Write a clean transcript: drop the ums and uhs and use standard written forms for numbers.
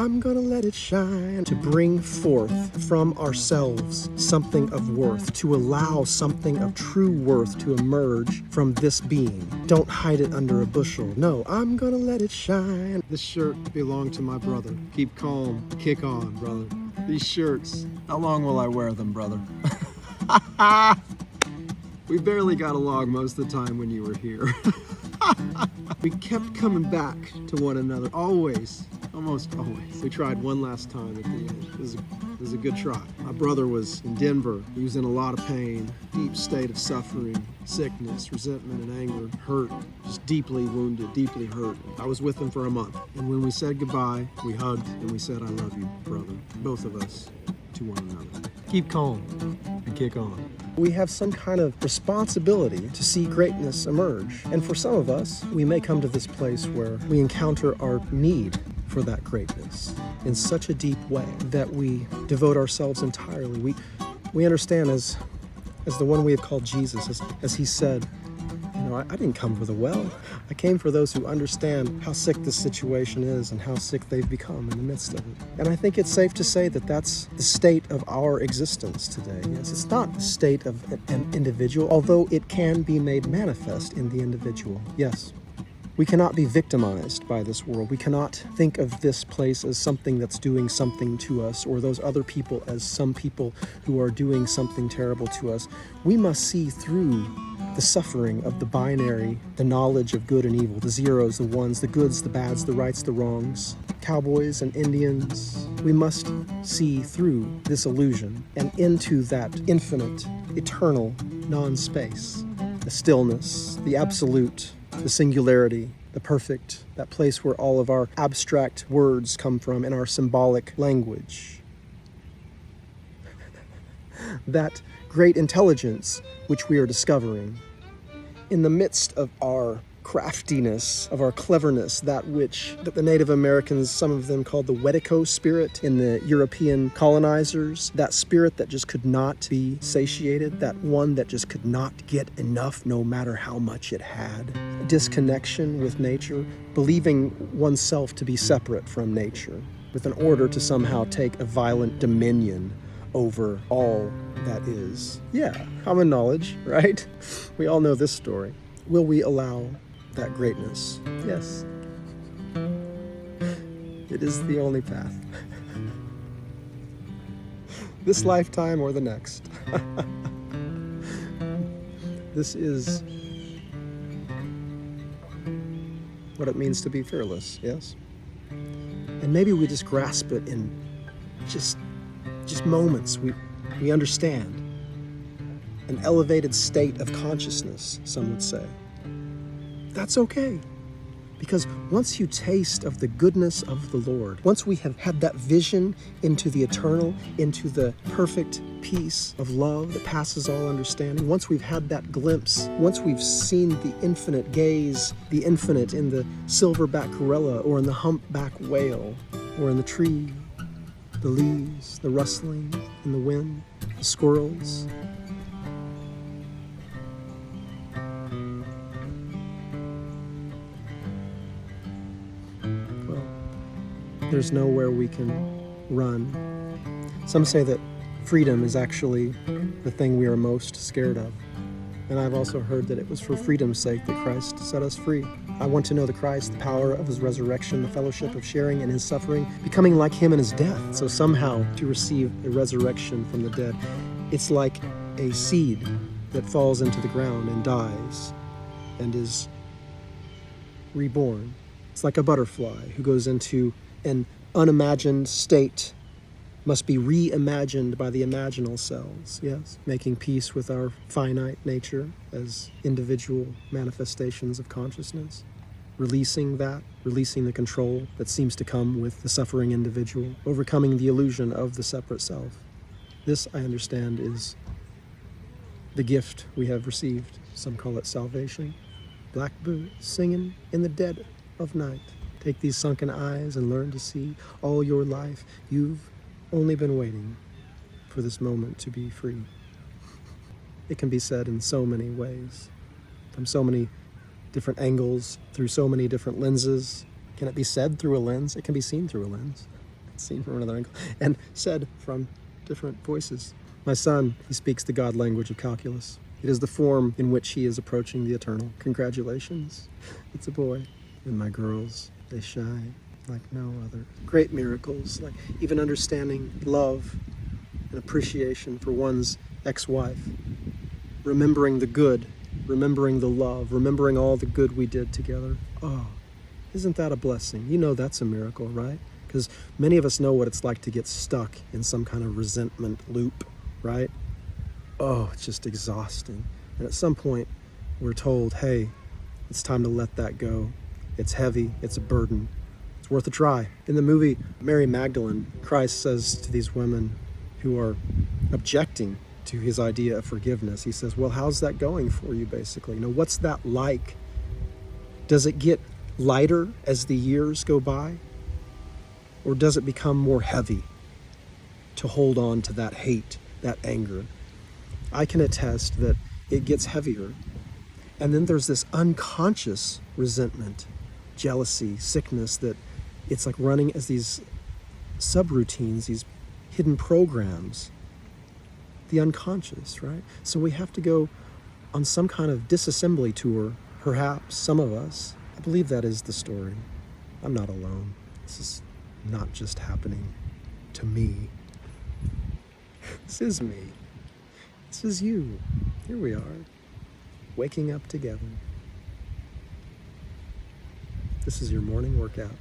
I'm gonna let it shine. To bring forth from ourselves something of worth, to allow something of true worth to emerge from this being. Don't hide it under a bushel. No, I'm gonna let it shine. This shirt belonged to my brother. Keep calm, kick on, brother. These shirts, how long will I wear them, brother? We barely got along most of the time when you were here. We kept coming back to one another, always, almost always. We tried one last time at the end. It was a good try. My brother was in Denver. He was in a lot of pain, deep state of suffering, sickness, resentment, and anger, hurt, just deeply wounded, deeply hurt. I was with him for a month. And when we said goodbye, we hugged and we said, I love you, brother, both of us, to one another. Keep calm and kick on. We have some kind of responsibility to see greatness emerge. And for some of us, we may come to this place where we encounter our need for that greatness in such a deep way that we devote ourselves entirely. We understand as the one we have called Jesus, as he said, I didn't come for the well. I came for those who understand how sick this situation is and how sick they've become in the midst of it. And I think it's safe to say that that's the state of our existence today. Yes, it's not the state of an individual, although it can be made manifest in the individual. Yes. We cannot be victimized by this world. We cannot think of this place as something that's doing something to us, or those other people as some people who are doing something terrible to us. We must see through the suffering of the binary, the knowledge of good and evil, the zeros, the ones, the goods, the bads, the rights, the wrongs, cowboys and Indians. We must see through this illusion and into that infinite, eternal non-space, the stillness, the absolute, the singularity, the perfect, that place where all of our abstract words come from in our symbolic language. That great intelligence which we are discovering in the midst of our craftiness, of our cleverness, that which the Native Americans, some of them called the Wetiko spirit in the European colonizers, that spirit that just could not be satiated, that one that just could not get enough no matter how much it had. Disconnection with nature, believing oneself to be separate from nature, with an order to somehow take a violent dominion over all that is. Yeah, common knowledge, right? We all know this story. Will we allow that greatness? Yes. It is the only path. This lifetime or the next. This is what it means to be fearless, yes? And maybe we just grasp it in just moments. We understand. An elevated state of consciousness, some would say. That's okay. Because once you taste of the goodness of the Lord, once we have had that vision into the eternal, into the perfect peace of love that passes all understanding, once we've had that glimpse, once we've seen the infinite gaze, the infinite in the silverback gorilla or in the humpback whale or in the tree, the leaves, the rustling in the wind, the squirrels, there's nowhere we can run. Some say that freedom is actually the thing we are most scared of. And I've also heard that it was for freedom's sake that Christ set us free. I want to know the Christ, the power of his resurrection, the fellowship of sharing in his suffering, becoming like him in his death. So somehow to receive a resurrection from the dead. It's like a seed that falls into the ground and dies and is reborn. It's like a butterfly who goes into an unimagined state, must be reimagined by the imaginal cells, yes, making peace with our finite nature as individual manifestations of consciousness, releasing the control that seems to come with the suffering individual, overcoming the illusion of the separate self. This, I understand, is the gift we have received. Some call it salvation. Blackbird singing in the dead of night. Take these sunken eyes and learn to see. All your life, you've only been waiting for this moment to be free. It can be said in so many ways, from so many different angles, through so many different lenses. Can it be said through a lens? It can be seen through a lens. seen from another angle, and said from different voices. My son, he speaks the God language of calculus. It is the form in which he is approaching the eternal. Congratulations, it's a boy. And my girls, they shine like no other. Great miracles, like even understanding love and appreciation for one's ex-wife. Remembering the good, remembering the love, remembering all the good we did together. Oh, isn't that a blessing? You know that's a miracle, right? Because many of us know what it's like to get stuck in some kind of resentment loop, right? Oh, it's just exhausting. And at some point, we're told, hey, it's time to let that go. It's heavy, it's a burden. It's worth a try. In the movie Mary Magdalene, Christ says to these women who are objecting to his idea of forgiveness, he says, well, how's that going for you, basically? You know, what's that like? Does it get lighter as the years go by? Or does it become more heavy to hold on to that hate, that anger? I can attest that it gets heavier. And then there's this unconscious resentment, jealousy, sickness, that it's like running as these subroutines, these hidden programs, the unconscious, right? So we have to go on some kind of disassembly tour, perhaps, some of us. I believe that is the story. I'm not alone. This is not just happening to me. This is me. This is you. Here we are, waking up together. This is your morning workout.